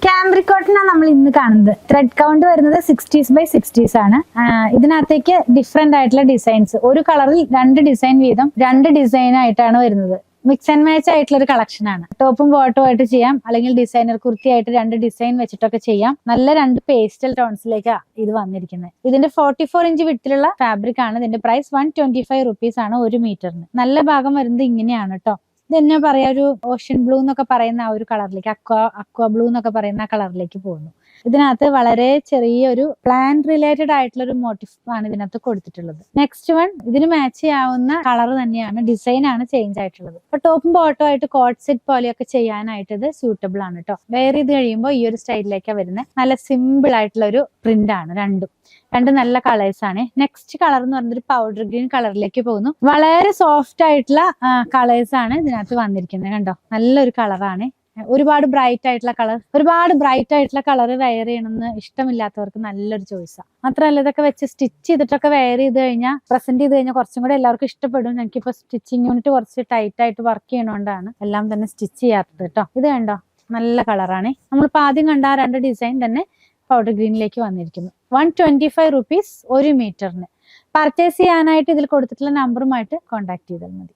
Cambric cotton ആണ് നമ്മൾ ഇന്ന് കാണുന്നത്. ത്രെഡ് കൗണ്ട് വരുന്നത് 60s by 60s ആണ്. ഇതിനകത്തേക്ക് ഡിഫറെന്റ് ആയിട്ടുള്ള ഡിസൈൻസ്, ഒരു കളറിൽ 2 ഡിസൈൻ വീതം 2 ഡിസൈൻ ആയിട്ടാണ് വരുന്നത്. മിക്സ് ആൻഡ് മാച്ച് ആയിട്ടുള്ള ഒരു കളക്ഷൻ ആണ്. ടോപ്പും ബോട്ടും ആയിട്ട് ചെയ്യാം, അല്ലെങ്കിൽ ഡിസൈനർ കുർത്തിയായിട്ട് 2 ഡിസൈൻ വെച്ചിട്ടൊക്കെ ചെയ്യാം. നല്ല 2 പേസ്റ്റൽ ടോൺസിലേക്കാണ് ഇത് വന്നിരിക്കുന്നത്. ഇതിന്റെ 44 ഇഞ്ച് വിട്ടിലുള്ള ഫാബ്രിക് ആണ്. ഇതിന്റെ പ്രൈസ് 125 റുപ്പീസ് ആണ് 1 മീറ്ററിന്. നല്ല ഭാഗം വരുന്നത് ഇങ്ങനെയാണ് കേട്ടോ. ഇത് എന്നാ പറയാ, ഒരു ഓഷ്യൻ ബ്ലൂ എന്നൊക്കെ പറയുന്ന ആ ഒരു കളറിലേക്ക്, അക്വ ബ്ലൂ എന്നൊക്കെ പറയുന്ന ആ കളറിലേക്ക് പോകുന്നു. ഇതിനകത്ത് വളരെ ചെറിയൊരു പ്ലാന്റ് റിലേറ്റഡ് ആയിട്ടുള്ള ഒരു മോട്ടീഫ് ആണ് ഇതിനകത്ത് കൊടുത്തിട്ടുള്ളത്. നെക്സ്റ്റ് വൺ, ഇതിന് മാച്ച് ചെയ്യാവുന്ന കളർ തന്നെയാണ്, ഡിസൈൻ ആണ് ചേഞ്ച് ആയിട്ടുള്ളത്. അപ്പൊ ടോപ്പും ബോട്ടും ആയിട്ട് കോട്ട് സെറ്റ് പോലെയൊക്കെ ചെയ്യാനായിട്ട് ഇത് സ്യൂട്ടബിൾ ആണ് കേട്ടോ. വെയർ ചെയ്ത് കഴിയുമ്പോൾ ഈ ഒരു സ്റ്റൈലിലേക്കാണ് വരുന്നത്. നല്ല സിമ്പിൾ ആയിട്ടുള്ള ഒരു പ്രിന്റ് ആണ്. രണ്ട് നല്ല കളേഴ്സ് ആണ്. നെക്സ്റ്റ് കളർ എന്ന് പറയുന്നത് ഒരു പൗഡർ ഗ്രീൻ കളറിലേക്ക് പോകുന്നു. വളരെ സോഫ്റ്റ് ആയിട്ടുള്ള കളേഴ്സ് ആണ് ഇതിനകത്ത് വന്നിരിക്കുന്നത്. കണ്ടോ, നല്ലൊരു കളറാണ്. ഒരുപാട് ബ്രൈറ്റ് ആയിട്ടുള്ള കളർ വെയർ ചെയ്യണമെന്ന് ഇഷ്ടമില്ലാത്തവർക്ക് നല്ലൊരു ചോയ്സാണ്. മാത്രമല്ല, ഇതൊക്കെ വെച്ച് സ്റ്റിച്ച് ചെയ്തിട്ടൊക്കെ വെയർ ചെയ്ത് കഴിഞ്ഞാൽ, പ്രസന്റ് ചെയ്ത് കഴിഞ്ഞാൽ കുറച്ചും കൂടെ എല്ലാവർക്കും ഇഷ്ടപ്പെടും. എനിക്കിപ്പോ സ്റ്റിച്ചിങ് യൂണിറ്റ് കുറച്ച് ടൈറ്റ് ആയിട്ട് വർക്ക് ചെയ്യണോണ്ടാണ് എല്ലാം തന്നെ സ്റ്റിച്ച് ചെയ്യാത്തത് കേട്ടോ. ഇത് കണ്ടോ, നല്ല കളറാണ്. നമ്മളിപ്പോ ആദ്യം കണ്ട ആ 2 ഡിസൈൻ തന്നെ പൗഡർ ഗ്രീനിലേക്ക് വന്നിരിക്കുന്നു. 125 റുപ്പീസ് 1 മീറ്ററിന്. പർച്ചേസ് ചെയ്യാനായിട്ട് ഇതിൽ കൊടുത്തിട്ടുള്ള നമ്പറുമായിട്ട് കോൺടാക്ട് ചെയ്താൽ മതി.